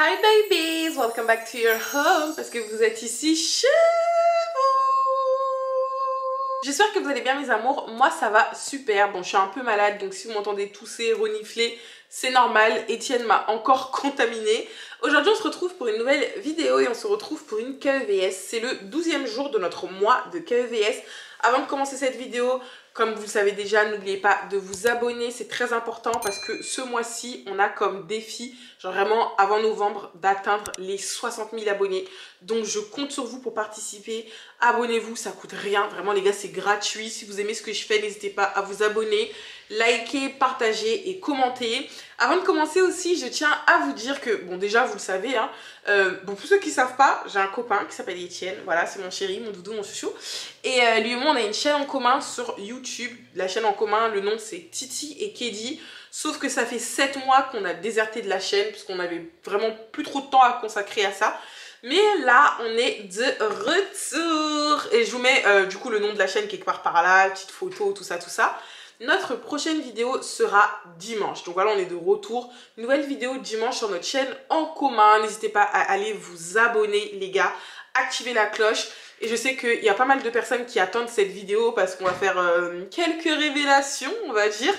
Hi babies, welcome back to your home parce que vous êtes ici chez vous. J'espère que vous allez bien mes amours, moi ça va super. Bon, je suis un peu malade donc si vous m'entendez tousser, renifler, c'est normal. Etienne m'a encore contaminée. Aujourd'hui on se retrouve pour une nouvelle vidéo et on se retrouve pour une KEVS. C'est le 12e jour de notre mois de KEVS. Avant de commencer cette vidéo, comme vous le savez déjà, n'oubliez pas de vous abonner, c'est très important parce que ce mois-ci, on a comme défi, genre vraiment avant novembre, d'atteindre les 60 000 abonnés. Donc je compte sur vous pour participer, abonnez-vous, ça coûte rien, vraiment les gars c'est gratuit. Si vous aimez ce que je fais, n'hésitez pas à vous abonner, liker, partager et commenter. Avant de commencer aussi, je tiens à vous dire que, bon déjà vous le savez, hein, bon pour ceux qui ne savent pas, j'ai un copain qui s'appelle Etienne, voilà c'est mon chéri, mon doudou, mon chouchou. Et lui et moi on a une chaîne en commun sur YouTube, la chaîne en commun, le nom c'est Titi et Kedi. Sauf que ça fait 7 mois qu'on a déserté de la chaîne, puisqu'on avait vraiment plus trop de temps à consacrer à ça. Mais là, on est de retour. Et je vous mets du coup le nom de la chaîne quelque part par là, petite photo, tout ça, tout ça. Notre prochaine vidéo sera dimanche. Donc voilà, on est de retour. Nouvelle vidéo dimanche sur notre chaîne en commun. N'hésitez pas à aller vous abonner, les gars. Activez la cloche. Et je sais qu'il y a pas mal de personnes qui attendent cette vidéo parce qu'on va faire quelques révélations, on va dire.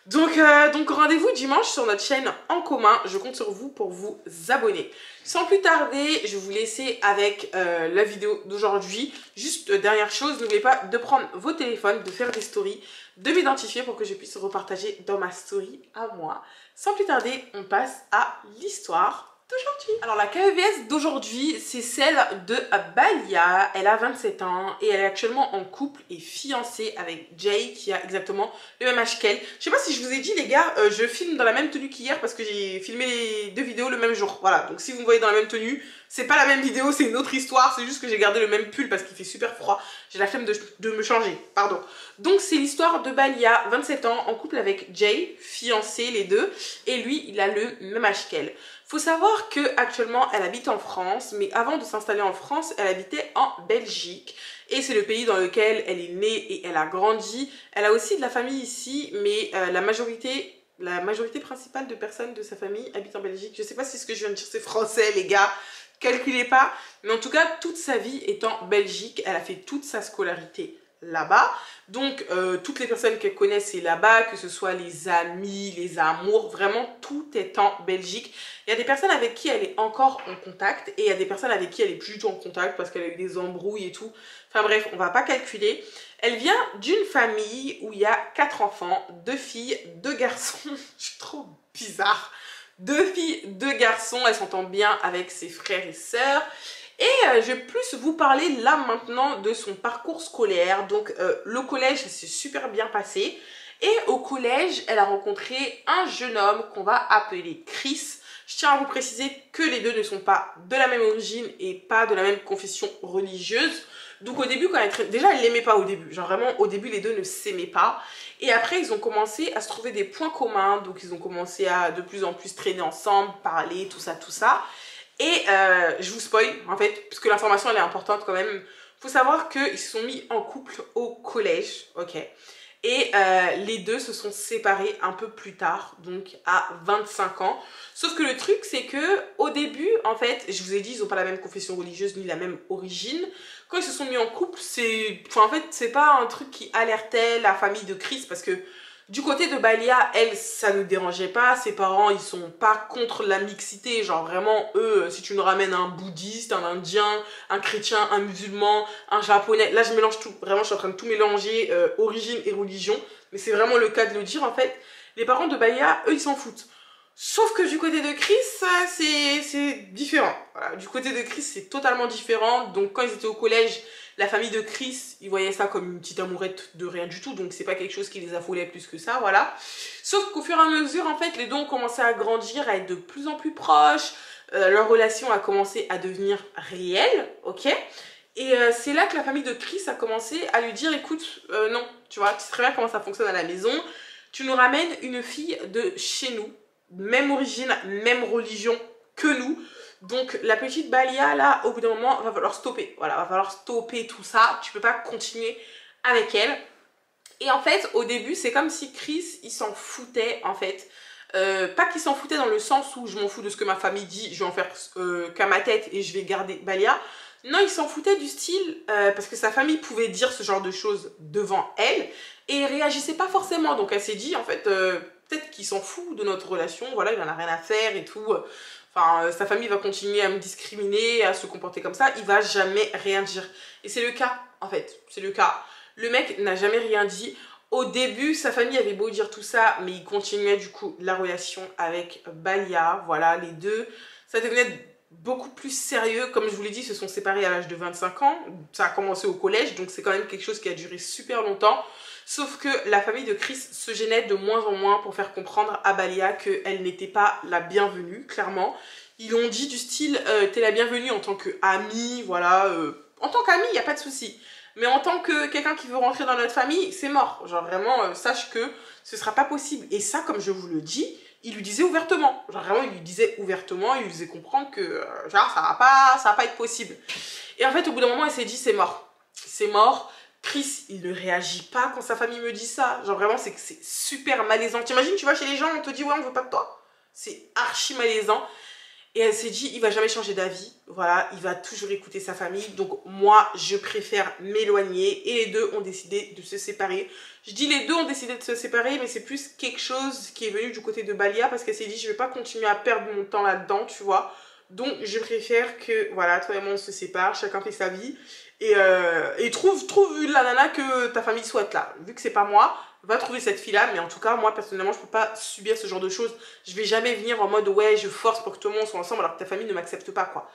Donc rendez-vous dimanche sur notre chaîne en commun. Je compte sur vous pour vous abonner. Sans plus tarder, je vais vous laisser avec la vidéo d'aujourd'hui. Juste dernière chose, n'oubliez pas de prendre vos téléphones, de faire des stories, de m'identifier pour que je puisse repartager dans ma story à moi. Sans plus tarder, on passe à l'histoire d'aujourd'hui. Alors la KEVS d'aujourd'hui, c'est celle de Balia. Elle a 27 ans et elle est actuellement en couple et fiancée avec Jay qui a exactement le même âge qu'elle. Je sais pas si je vous ai dit les gars, je filme dans la même tenue qu'hier parce que j'ai filmé les deux vidéos le même jour. Voilà, donc si vous me voyez dans la même tenue, c'est pas la même vidéo, c'est une autre histoire, c'est juste que j'ai gardé le même pull parce qu'il fait super froid. J'ai la flemme de me changer, pardon. Donc c'est l'histoire de Balia, 27 ans, en couple avec Jay, fiancés les deux, et lui il a le même âge qu'elle. Faut savoir que actuellement elle habite en France, mais avant de s'installer en France, elle habitait en Belgique. Et c'est le pays dans lequel elle est née et elle a grandi. Elle a aussi de la famille ici, mais la majorité principale de personnes de sa famille habite en Belgique. Je sais pas si ce que je viens de dire c'est français les gars, calculez pas. Mais en tout cas, toute sa vie est en Belgique. Elle a fait toute sa scolarité là-bas. Donc toutes les personnes qu'elle connaît c'est là-bas, que ce soit les amis, les amours, vraiment tout est en Belgique. Il y a des personnes avec qui elle est encore en contact et il y a des personnes avec qui elle est plus du tout en contact parce qu'elle a eu des embrouilles et tout. Enfin bref, on va pas calculer. Elle vient d'une famille où il y a 4 enfants, 2 filles, 2 garçons. Je suis trop bizarre. 2 filles, 2 garçons, elle s'entend bien avec ses frères et sœurs. Et je vais plus vous parler là maintenant de son parcours scolaire. Donc le collège s'est super bien passé. Et au collège, elle a rencontré un jeune homme qu'on va appeler Chris. Je tiens à vous préciser que les deux ne sont pas de la même origine et pas de la même confession religieuse. Donc au début, quand déjà elle l'aimait pas au début. Genre vraiment au début les deux ne s'aimaient pas. Et après ils ont commencé à se trouver des points communs. Donc ils ont commencé à de plus en plus traîner ensemble, parler, tout ça, tout ça. Et je vous spoil en fait, puisque l'information elle est importante quand même. Faut savoir qu'ils se sont mis en couple au collège, ok. Et les deux se sont séparés un peu plus tard, donc à 25 ans. Sauf que le truc c'est que au début, en fait, je vous ai dit, ils n'ont pas la même confession religieuse ni la même origine. Quand ils se sont mis en couple, en fait, c'est pas un truc qui alertait la famille de Chris parce que du côté de Balia, elle, ça ne dérangeait pas. Ses parents, ils sont pas contre la mixité. Genre vraiment, eux, si tu nous ramènes un bouddhiste, un indien, un chrétien, un musulman, un japonais. Là, je mélange tout. Vraiment, je suis en train de tout mélanger, origine et religion. Mais c'est vraiment le cas de le dire, en fait. Les parents de Balia, eux, ils s'en foutent. Sauf que du côté de Chris, c'est différent. Voilà. Du côté de Chris, c'est totalement différent. Donc, quand ils étaient au collège, la famille de Chris, ils voyaient ça comme une petite amourette de rien du tout. Donc, c'est pas quelque chose qui les affolait plus que ça, voilà. Sauf qu'au fur et à mesure, en fait, les deux ont commencé à grandir, à être de plus en plus proches. Leur relation a commencé à devenir réelle, ok. Et c'est là que la famille de Chris a commencé à lui dire, écoute, non, tu vois, tu sais très bien comment ça fonctionne à la maison. Tu nous ramènes une fille de chez nous. Même origine, même religion que nous. Donc la petite Balia là, au bout d'un moment, va falloir stopper. Voilà, va falloir stopper tout ça. Tu peux pas continuer avec elle. Et en fait, au début, c'est comme si Chris, il s'en foutait en fait Pas qu'ils s'en foutaient dans le sens où je m'en fous de ce que ma famille dit, je vais en faire qu'à ma tête et je vais garder Balia. Non, ils s'en foutaient du style, parce que sa famille pouvait dire ce genre de choses devant elle, et réagissait pas forcément. Donc elle s'est dit, en fait, peut-être qu'il s'en fout de notre relation, voilà, il en a rien à faire et tout. Enfin, sa famille va continuer à me discriminer, à se comporter comme ça, il va jamais rien dire. Et c'est le cas, en fait, c'est le cas. Le mec n'a jamais rien dit. Au début, sa famille avait beau dire tout ça, mais il continuait du coup la relation avec Balia, voilà, les deux. Ça devenait beaucoup plus sérieux, comme je vous l'ai dit, ils se sont séparés à l'âge de 25 ans, ça a commencé au collège, donc c'est quand même quelque chose qui a duré super longtemps. Sauf que la famille de Chris se gênait de moins en moins pour faire comprendre à Balia qu'elle n'était pas la bienvenue, clairement. Ils ont dit du style, t'es la bienvenue en tant qu'amie, voilà, en tant qu'amie, il n'y a pas de souci. Mais en tant que quelqu'un qui veut rentrer dans notre famille, c'est mort. Genre vraiment, sache que ce sera pas possible. Et ça, comme je vous le dis, il lui disait ouvertement. Genre vraiment, il lui disait ouvertement, il lui faisait comprendre que genre ça va pas être possible. Et en fait, au bout d'un moment, elle s'est dit, c'est mort. C'est mort. Chris, il ne réagit pas quand sa famille me dit ça. Genre vraiment, c'est super malaisant. T'imagines, tu vas chez les gens, on te dit, ouais, on veut pas de toi. C'est archi malaisant. Et elle s'est dit, il va jamais changer d'avis. Voilà, il va toujours écouter sa famille. Donc moi, je préfère m'éloigner. Et les deux ont décidé de se séparer. Je dis les deux ont décidé de se séparer, mais c'est plus quelque chose qui est venu du côté de Balia. Parce qu'elle s'est dit, je vais pas continuer à perdre mon temps là-dedans, tu vois. Donc je préfère que, voilà, toi et moi on se sépare, chacun fait sa vie. Et trouve la nana que ta famille souhaite là. Vu que c'est pas moi, va trouver cette fille-là. Mais en tout cas, moi personnellement, je peux pas subir ce genre de choses. Je vais jamais venir en mode ouais, je force pour que tout le monde soit ensemble alors que ta famille ne m'accepte pas, quoi.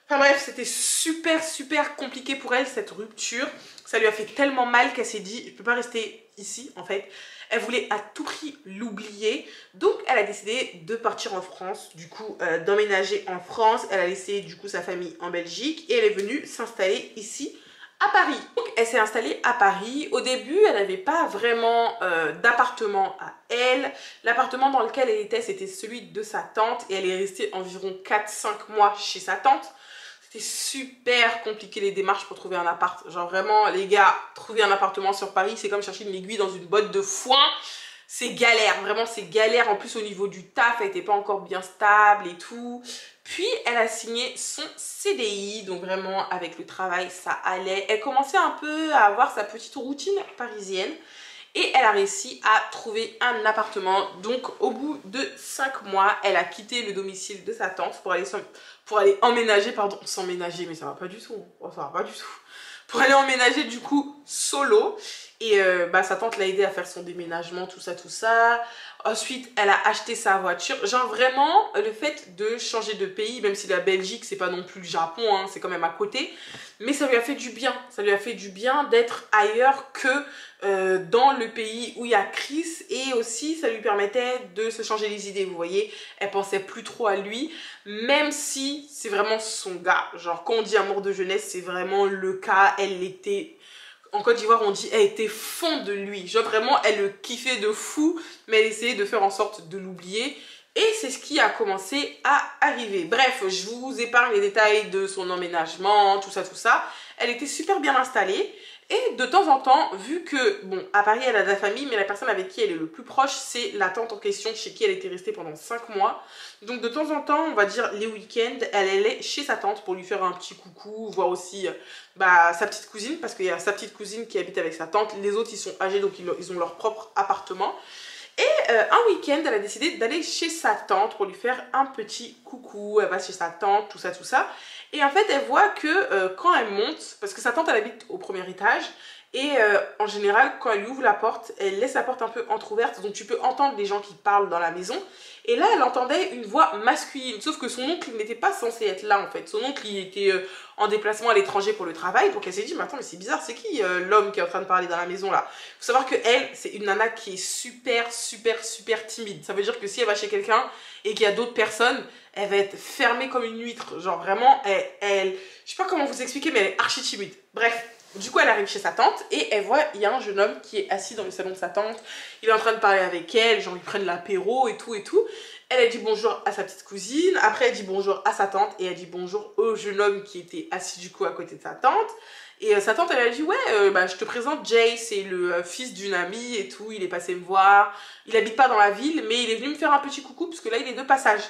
Enfin bref, c'était super compliqué pour elle cette rupture. Ça lui a fait tellement mal qu'elle s'est dit, je peux pas rester ici en fait. Elle voulait à tout prix l'oublier. Donc elle a décidé de partir en France, du coup d'emménager en France. Elle a laissé du coup sa famille en Belgique et elle est venue s'installer ici à Paris. Donc elle s'est installée à Paris. Au début, elle n'avait pas vraiment d'appartement à elle. L'appartement dans lequel elle était, c'était celui de sa tante et elle est restée environ 4-5 mois chez sa tante. C'était super compliqué les démarches pour trouver un appart. Genre vraiment, les gars, trouver un appartement sur Paris, c'est comme chercher une aiguille dans une botte de foin. C'est galère, vraiment c'est galère. En plus au niveau du taf, elle n'était pas encore bien stable et tout. Puis elle a signé son CDI, donc vraiment avec le travail ça allait. Elle commençait un peu à avoir sa petite routine parisienne. Et elle a réussi à trouver un appartement. Donc au bout de 5 mois, elle a quitté le domicile de sa tante pour aller emménager, pardon, s'emménager, mais ça va pas du tout. Oh, ça va pas du tout. Pour aller emménager du coup solo. Et sa tante l'a aidé à faire son déménagement, tout ça. Ensuite, elle a acheté sa voiture. Genre vraiment, le fait de changer de pays, même si la Belgique, c'est pas non plus le Japon, hein, c'est quand même à côté. Mais ça lui a fait du bien. Ça lui a fait du bien d'être ailleurs que dans le pays où il y a Chris. Et aussi, ça lui permettait de se changer les idées, vous voyez. Elle pensait plus trop à lui, même si c'est vraiment son gars. Genre, quand on dit amour de jeunesse, c'est vraiment le cas. Elle était... En Côte d'Ivoire, on dit elle était fond de lui. Genre vraiment, elle le kiffait de fou, mais elle essayait de faire en sorte de l'oublier. Et c'est ce qui a commencé à arriver. Bref, je vous épargne les détails de son emménagement, tout ça. Elle était super bien installée. Et de temps en temps, vu que, bon, à Paris, elle a de la famille, mais la personne avec qui elle est le plus proche, c'est la tante en question, chez qui elle était restée pendant 5 mois. Donc de temps en temps, on va dire les week-ends, elle allait chez sa tante pour lui faire un petit coucou, voir aussi sa petite cousine, parce qu'il y a sa petite cousine qui habite avec sa tante. Les autres, ils sont âgés, donc ils ont leur propre appartement. Et un week-end, elle a décidé d'aller chez sa tante pour lui faire un petit coucou. Elle va chez sa tante, tout ça. Et en fait, elle voit que quand elle monte, parce que sa tante, elle habite au premier étage, et en général, quand elle ouvre la porte, elle laisse la porte un peu entrouverte, donc tu peux entendre les gens qui parlent dans la maison. Et là, elle entendait une voix masculine, sauf que son oncle n'était pas censé être là, en fait. Son oncle, il était en déplacement à l'étranger pour le travail, donc elle s'est dit, mais attends, mais c'est bizarre, c'est qui l'homme qui est en train de parler dans la maison, là? Faut savoir que elle, c'est une nana qui est super timide. Ça veut dire que si elle va chez quelqu'un et qu'il y a d'autres personnes, elle va être fermée comme une huître. Genre vraiment, je sais pas comment vous expliquer, mais elle est archi timide. Bref. Du coup, elle arrive chez sa tante et elle voit, il y a un jeune homme qui est assis dans le salon de sa tante. Il est en train de parler avec elle, genre ils prennent l'apéro et tout. Elle dit bonjour à sa petite cousine. Après, elle dit bonjour à sa tante et elle dit bonjour au jeune homme qui était assis du coup à côté de sa tante. Et sa tante, elle a dit, ouais, bah, je te présente Jay, c'est le fils d'une amie et tout, il est passé me voir. Il habite pas dans la ville, mais il est venu me faire un petit coucou, parce que là, il est de passage.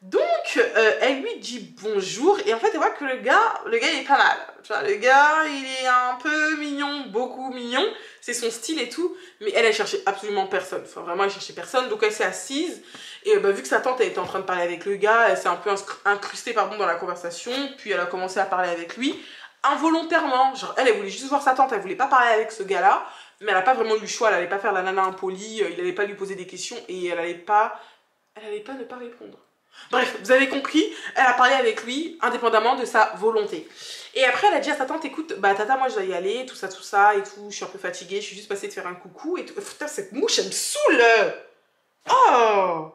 Donc, elle lui dit bonjour, et en fait, elle voit que le gars, il est pas mal. Tu vois, le gars, il est un peu mignon, beaucoup mignon, c'est son style et tout, mais elle cherchait absolument personne. Enfin, vraiment, elle cherchait personne, donc elle s'est assise, et bah, vu que sa tante, elle était en train de parler avec le gars, elle s'est un peu incrustée, pardon, dans la conversation, puis elle a commencé à parler avec lui, involontairement. Genre, elle voulait juste voir sa tante, elle voulait pas parler avec ce gars-là, mais elle a pas vraiment eu le choix, elle allait pas faire la nana impolie, il allait pas lui poser des questions, et elle allait pas ne pas répondre. Bref, vous avez compris, elle a parlé avec lui indépendamment de sa volonté. Et après, elle a dit à sa tante, écoute, bah tata, moi je dois y aller, tout ça, et tout, je suis un peu fatiguée, je suis juste passée de faire un coucou et tout. Putain, cette mouche, elle me saoule. Oh.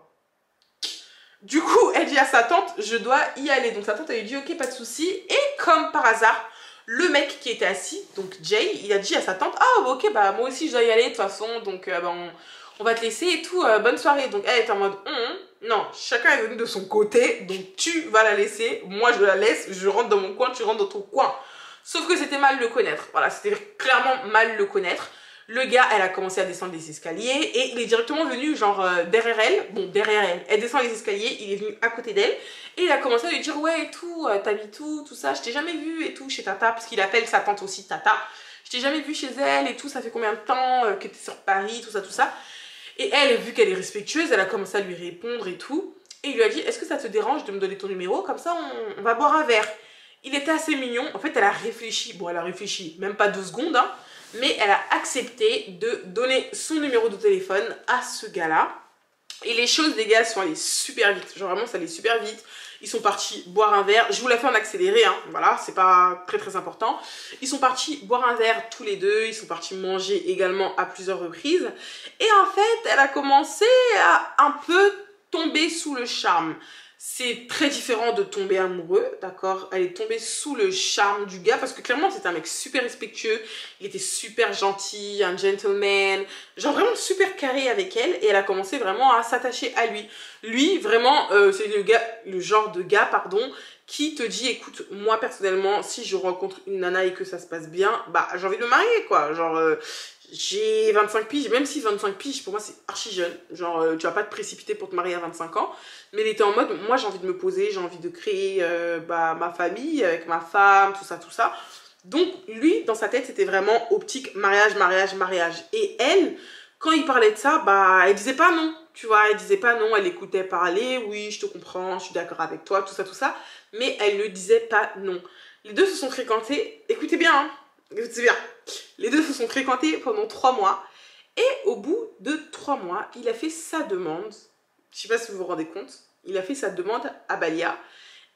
Du coup, elle dit à sa tante, je dois y aller. Donc sa tante, elle lui dit, ok, pas de souci. Et comme par hasard, le mec qui était assis, donc Jay, il a dit à sa tante, ah ok, bah moi aussi je dois y aller de toute façon, donc bah, on va te laisser et tout, bonne soirée. Donc elle est en mode, non, chacun est venu de son côté, donc tu vas la laisser, moi je la laisse, je rentre dans mon coin, tu rentres dans ton coin. Sauf que c'était mal le connaître, voilà, c'était clairement mal le connaître. Le gars, elle a commencé à descendre les escaliers et il est directement venu genre derrière elle, bon derrière elle, elle descend les escaliers, il est venu à côté d'elle et il a commencé à lui dire ouais et tout, t'habites où, tout ça, je t'ai jamais vu et tout chez Tata, parce qu'il appelle sa tante aussi Tata, je t'ai jamais vu chez elle et tout, ça fait combien de temps que t'es sur Paris, tout ça, tout ça. Et elle, vu qu'elle est respectueuse, elle a commencé à lui répondre et tout. Et il lui a dit, est-ce que ça te dérange de me donner ton numéro? Comme ça, on va boire un verre. Il était assez mignon. En fait, elle a réfléchi. Bon, elle a réfléchi, même pas 2 secondes, hein. Mais elle a accepté de donner son numéro de téléphone à ce gars-là. Et les choses, les gars, sont allées super vite. Genre vraiment, ça allait super vite. Ils sont partis boire un verre. Je vous la fais en accéléré, hein. Voilà, c'est pas très très important. Ils sont partis boire un verre tous les deux. Ils sont partis manger également à plusieurs reprises. Et en fait, elle a commencé à un peu tomber sous le charme. C'est très différent de tomber amoureux, d'accord? Elle est tombée sous le charme du gars parce que clairement, c'était un mec super respectueux. Il était super gentil, un gentleman. Genre vraiment super carré avec elle. Et elle a commencé vraiment à s'attacher à lui. Lui, vraiment, c'est le genre de gars, pardon, qui te dit, écoute, moi personnellement, si je rencontre une nana et que ça se passe bien, bah j'ai envie de me marier, quoi. Genre, j'ai 25 piges, même si 25 piges, pour moi, c'est archi jeune. Genre, tu vas pas te précipiter pour te marier à 25 ans. Mais il était en mode, moi, j'ai envie de me poser, j'ai envie de créer bah, ma famille avec ma femme, tout ça, tout ça. Donc, lui, dans sa tête, c'était vraiment optique mariage, mariage, mariage. Et elle, quand il parlait de ça, bah, elle disait pas non. Tu vois, elle disait pas non, elle écoutait parler, oui, je te comprends, je suis d'accord avec toi, tout ça, tout ça. Mais elle ne disait pas non. Les deux se sont fréquentés, écoutez bien, hein, écoutez bien. Les deux se sont fréquentés pendant 3 mois. Et au bout de 3 mois, il a fait sa demande. Je sais pas si vous vous rendez compte. Il a fait sa demande à Balia.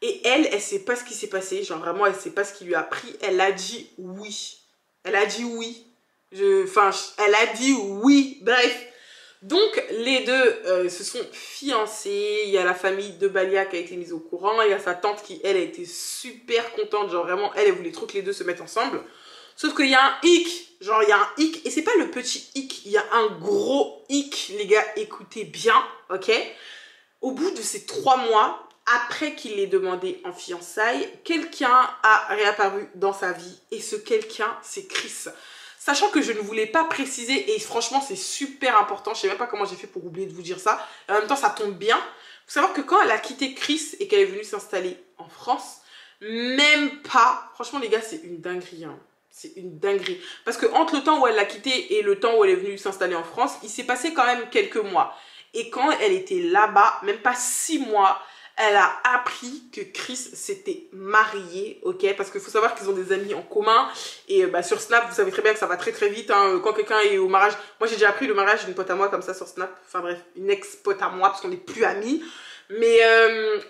Et elle sait pas ce qui s'est passé. Genre vraiment, elle sait pas ce qui lui a pris. Elle a dit oui. Elle a dit oui. Elle a dit oui. Bref. Donc, les deux se sont fiancés. Il y a la famille de Balia qui a été mise au courant. Il y a sa tante qui, elle, a été super contente. Genre vraiment, elle voulait trop que les deux se mettent ensemble. Sauf qu'il y a un hic, genre il y a un hic, et c'est pas le petit hic, il y a un gros hic, les gars, écoutez bien, ok? Au bout de ces 3 mois, après qu'il l'ait demandé en fiançailles, quelqu'un a réapparu dans sa vie, et ce quelqu'un, c'est Chris. Sachant que je ne voulais pas préciser, et franchement c'est super important, je sais même pas comment j'ai fait pour oublier de vous dire ça, et en même temps ça tombe bien. Faut savoir que quand elle a quitté Chris et qu'elle est venue s'installer en France, même pas, franchement les gars, c'est une dinguerie, hein. C'est une dinguerie. Parce que entre le temps où elle l'a quitté et le temps où elle est venue s'installer en France, il s'est passé quand même quelques mois. Et quand elle était là-bas, même pas 6 mois, elle a appris que Chris s'était marié, ok? Parce qu'il faut savoir qu'ils ont des amis en commun. Et bah, sur Snap, vous savez très bien que ça va très très vite. Hein, quand quelqu'un est au mariage... Moi, j'ai déjà appris le mariage d'une pote à moi comme ça sur Snap. Enfin bref, une ex-pote à moi parce qu'on n'est plus amis. Mais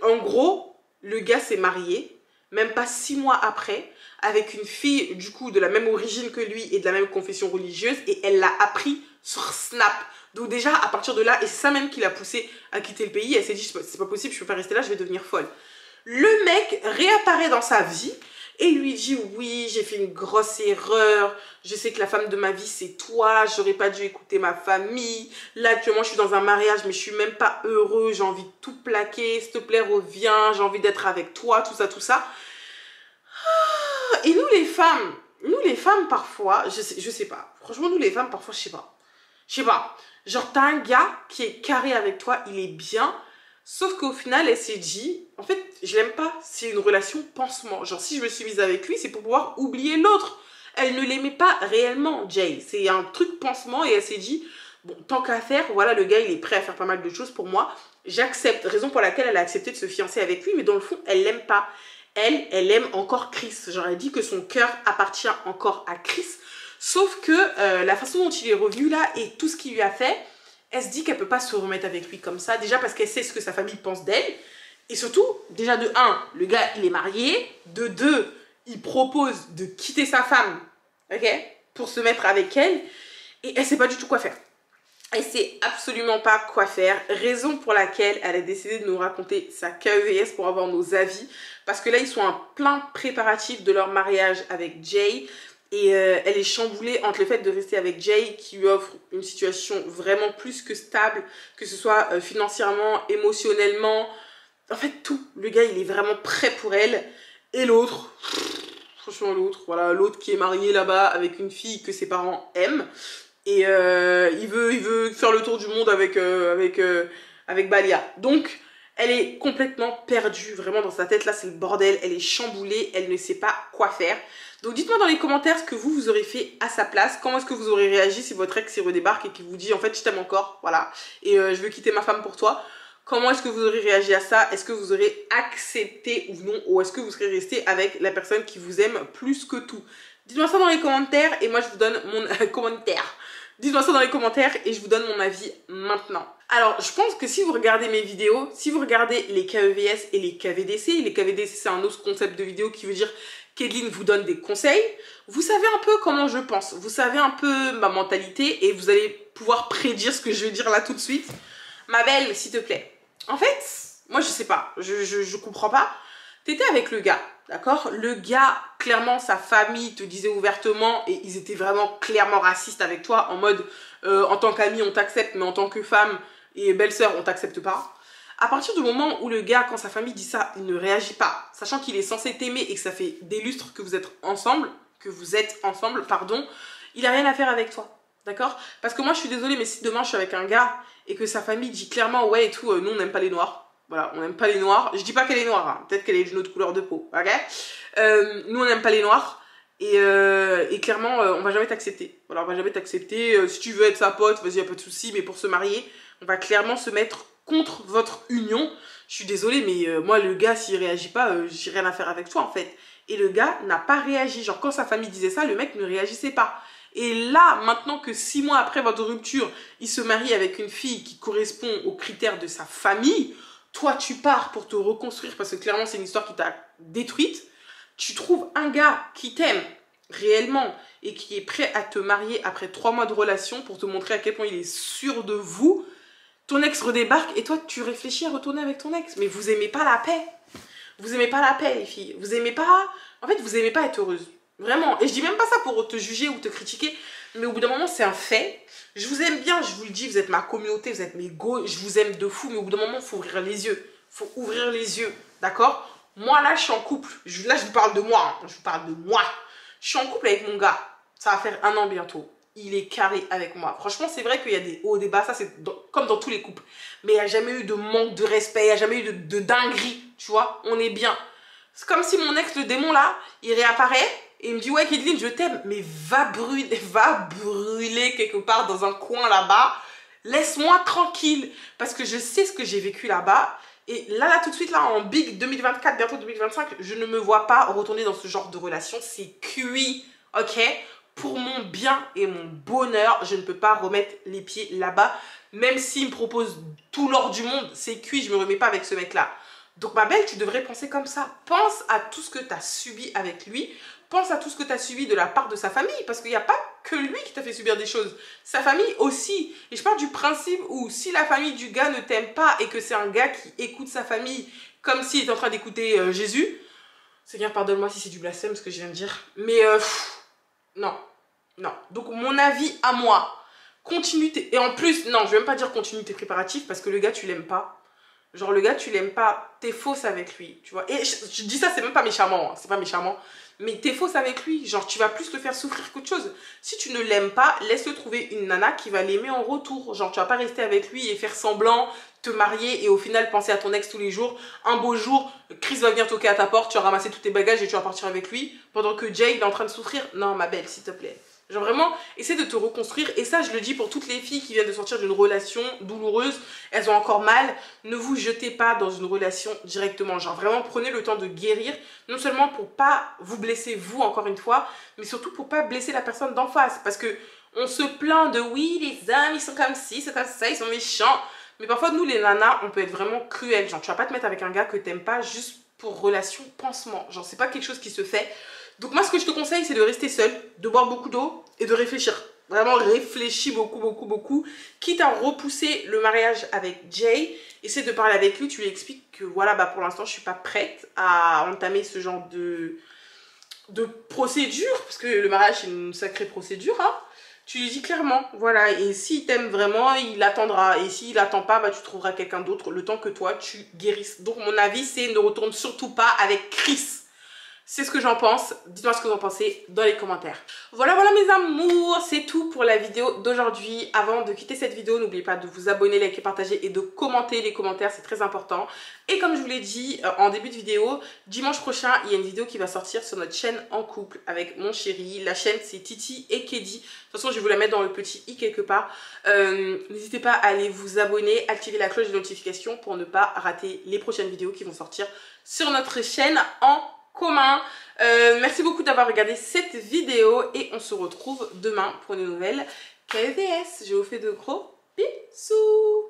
en gros, le gars s'est marié, même pas 6 mois après, avec une fille du coup de la même origine que lui et de la même confession religieuse, et elle l'a appris sur Snap. Donc déjà à partir de là, et c'est ça même qui l'a poussée à quitter le pays, elle s'est dit c'est pas possible, je peux pas rester là, je vais devenir folle. Le mec réapparaît dans sa vie et lui dit oui, j'ai fait une grosse erreur, je sais que la femme de ma vie c'est toi, j'aurais pas dû écouter ma famille, là actuellement je suis dans un mariage mais je suis même pas heureux, j'ai envie de tout plaquer, s'il te plaît reviens, j'ai envie d'être avec toi, tout ça, tout ça. Et nous les femmes, nous les femmes parfois, je sais pas. Franchement, nous les femmes parfois, je sais pas. Je sais pas. Genre, t'as un gars qui est carré avec toi, il est bien. Sauf qu'au final, elle s'est dit, en fait, je l'aime pas. C'est une relation pansement. Genre, si je me suis mise avec lui, c'est pour pouvoir oublier l'autre. Elle ne l'aimait pas réellement, Jay. C'est un truc pansement et elle s'est dit, bon, tant qu'à faire, voilà, le gars, il est prêt à faire pas mal de choses pour moi. J'accepte. Raison pour laquelle elle a accepté de se fiancer avec lui, mais dans le fond, elle l'aime pas. Elle aime encore Chris. Genre, elle dit que son cœur appartient encore à Chris. Sauf que la façon dont il est revenu là et tout ce qu'il lui a fait, elle se dit qu'elle peut pas se remettre avec lui comme ça. Déjà parce qu'elle sait ce que sa famille pense d'elle. Et surtout, déjà de 1, le gars, il est marié. De 2, il propose de quitter sa femme, ok, pour se mettre avec elle. Et elle sait pas du tout quoi faire. Elle sait absolument pas quoi faire. Raison pour laquelle elle a décidé de nous raconter sa KEVS pour avoir nos avis. Parce que là, ils sont en plein préparatif de leur mariage avec Jay. Et elle est chamboulée entre le fait de rester avec Jay, qui lui offre une situation vraiment plus que stable, que ce soit financièrement, émotionnellement, en fait tout. Le gars, il est vraiment prêt pour elle. Et l'autre, franchement l'autre, voilà, l'autre qui est marié là-bas avec une fille que ses parents aiment. Et il veut faire le tour du monde avec Balia. Donc, elle est complètement perdue, vraiment dans sa tête. Là, c'est le bordel. Elle est chamboulée. Elle ne sait pas quoi faire. Donc, dites-moi dans les commentaires ce que vous aurez fait à sa place. Comment est-ce que vous aurez réagi si votre ex y redébarque et qu'il vous dit, en fait, je t'aime encore, voilà. Et je veux quitter ma femme pour toi. Comment est-ce que vous aurez réagi à ça? Est-ce que vous aurez accepté ou non? Ou est-ce que vous serez resté avec la personne qui vous aime plus que tout? Dites-moi ça dans les commentaires et moi, je vous donne mon commentaire. Dites-moi ça dans les commentaires et je vous donne mon avis maintenant. Alors, je pense que si vous regardez mes vidéos, si vous regardez les KEVS et les KVDC, les KVDC c'est un autre concept de vidéo qui veut dire qu'Edeline vous donne des conseils, vous savez un peu comment je pense, vous savez un peu ma mentalité et vous allez pouvoir prédire ce que je vais dire là tout de suite. Ma belle, s'il te plaît. En fait, moi je sais pas, je comprends pas. T'étais avec le gars, d'accord? Le gars, clairement, sa famille te disait ouvertement et ils étaient vraiment clairement racistes avec toi en mode en tant qu'ami on t'accepte mais en tant que femme et belle-sœur on t'accepte pas. À partir du moment où le gars, quand sa famille dit ça, il ne réagit pas, sachant qu'il est censé t'aimer et que ça fait des lustres que vous êtes ensemble, pardon, il a rien à faire avec toi, d'accord? Parce que moi je suis désolée mais si demain je suis avec un gars et que sa famille dit clairement ouais et tout, nous on n'aime pas les noirs. Voilà, on n'aime pas les noirs. Je dis pas qu'elle est noire, hein. Peut-être qu'elle est d'une autre couleur de peau, ok? Nous, on n'aime pas les noirs. Et clairement, on va jamais t'accepter. Voilà, on va jamais t'accepter. Si tu veux être sa pote, vas-y, y a pas de souci. Mais pour se marier, on va clairement se mettre contre votre union. Je suis désolée, mais moi, le gars, s'il réagit pas, j'ai rien à faire avec toi, en fait. Et le gars n'a pas réagi. Genre, quand sa famille disait ça, le mec ne réagissait pas. Et là, maintenant que 6 mois après votre rupture, il se marie avec une fille qui correspond aux critères de sa famille... Toi, tu pars pour te reconstruire parce que clairement, c'est une histoire qui t'a détruite. Tu trouves un gars qui t'aime réellement et qui est prêt à te marier après 3 mois de relation pour te montrer à quel point il est sûr de vous. Ton ex redébarque et toi, tu réfléchis à retourner avec ton ex. Mais vous aimez pas la paix. Vous aimez pas la paix, les filles. Vous aimez pas... En fait, vous aimez pas être heureuse. Vraiment. Et je dis même pas ça pour te juger ou te critiquer. Mais au bout d'un moment, c'est un fait. Je vous aime bien, je vous le dis, vous êtes ma communauté, vous êtes mes go, je vous aime de fou, mais au bout d'un moment, il faut ouvrir les yeux. Il faut ouvrir les yeux, d'accord? Moi, là, je suis en couple. Là, je vous parle de moi. Hein. Je vous parle de moi. Je suis en couple avec mon gars. Ça va faire 1 an bientôt. Il est carré avec moi. Franchement, c'est vrai qu'il y a des hauts, des bas. Ça, c'est comme dans tous les couples. Mais il n'y a jamais eu de manque de respect. Il n'y a jamais eu de dinguerie. Tu vois? On est bien. C'est comme si mon ex, le démon, là, il réapparaît. Et il me dit, ouais, Kedeline, je t'aime, mais va brûler quelque part dans un coin là-bas. Laisse-moi tranquille. Parce que je sais ce que j'ai vécu là-bas. Et là, tout de suite, là, en big 2024, bientôt 2025, je ne me vois pas retourner dans ce genre de relation. C'est cuit, ok? Pour mon bien et mon bonheur, je ne peux pas remettre les pieds là-bas. Même s'il me propose tout l'or du monde, c'est cuit, je ne me remets pas avec ce mec-là. Donc, ma belle, tu devrais penser comme ça. Pense à tout ce que tu as subi avec lui. Pense à tout ce que tu as subi de la part de sa famille, parce qu'il n'y a pas que lui qui t'a fait subir des choses. Sa famille aussi. Et je parle du principe où si la famille du gars ne t'aime pas et que c'est un gars qui écoute sa famille comme s'il était en train d'écouter Jésus, Seigneur, pardonne-moi si c'est du blasphème ce que je viens de dire. Mais non, non. Donc mon avis à moi, continue tes... Et en plus, non, je ne vais même pas dire continue tes préparatifs parce que le gars, tu l'aimes pas. Genre le gars tu l'aimes pas, t'es fausse avec lui, tu vois. Et je dis ça, c'est même pas méchamment, hein, c'est pas méchamment. Mais t'es fausse avec lui, genre tu vas plus le faire souffrir qu'autre chose. Si tu ne l'aimes pas, laisse-le trouver une nana qui va l'aimer en retour. Genre tu vas pas rester avec lui et faire semblant, te marier et au final penser à ton ex tous les jours. Un beau jour, Chris va venir toquer à ta porte, tu vas ramasser tous tes bagages et tu vas partir avec lui pendant que Jay il est en train de souffrir. Non ma belle, s'il te plaît. Genre vraiment, essaie de te reconstruire. Et ça, je le dis pour toutes les filles qui viennent de sortir d'une relation douloureuse. Elles ont encore mal. Ne vous jetez pas dans une relation directement. Genre vraiment, prenez le temps de guérir. Non seulement pour pas vous blesser vous, encore une fois, mais surtout pour pas blesser la personne d'en face. Parce que on se plaint de oui, les hommes, ils sont comme ci, c'est comme ça, ils sont méchants. Mais parfois, nous, les nanas, on peut être vraiment cruels. Genre, tu vas pas te mettre avec un gars que t'aimes pas juste pour relation pansement. Genre, c'est pas quelque chose qui se fait. Donc moi, ce que je te conseille, c'est de rester seule, de boire beaucoup d'eau et de réfléchir. Vraiment, réfléchis beaucoup. Quitte à repousser le mariage avec Jay, essaie de parler avec lui, tu lui expliques que voilà, bah pour l'instant, je suis pas prête à entamer ce genre de procédure, parce que le mariage, c'est une sacrée procédure, hein. Tu lui dis clairement, voilà, et s'il t'aime vraiment, il attendra. Et s'il attend pas, bah tu trouveras quelqu'un d'autre le temps que toi, tu guérisses. Donc mon avis, c'est ne retourne surtout pas avec Chris. C'est ce que j'en pense. Dites-moi ce que vous en pensez dans les commentaires. Voilà mes amours, c'est tout pour la vidéo d'aujourd'hui. Avant de quitter cette vidéo, n'oubliez pas de vous abonner, liker, partager et de commenter les commentaires, c'est très important. Et comme je vous l'ai dit en début de vidéo, dimanche prochain, il y a une vidéo qui va sortir sur notre chaîne en couple avec mon chéri. La chaîne, c'est Titi et Kedi. De toute façon, je vais vous la mettre dans le petit i quelque part. N'hésitez pas à aller vous abonner, activer la cloche de notification pour ne pas rater les prochaines vidéos qui vont sortir sur notre chaîne en commun. Merci beaucoup d'avoir regardé cette vidéo et on se retrouve demain pour une nouvelle KVS. Je vous fais de gros bisous.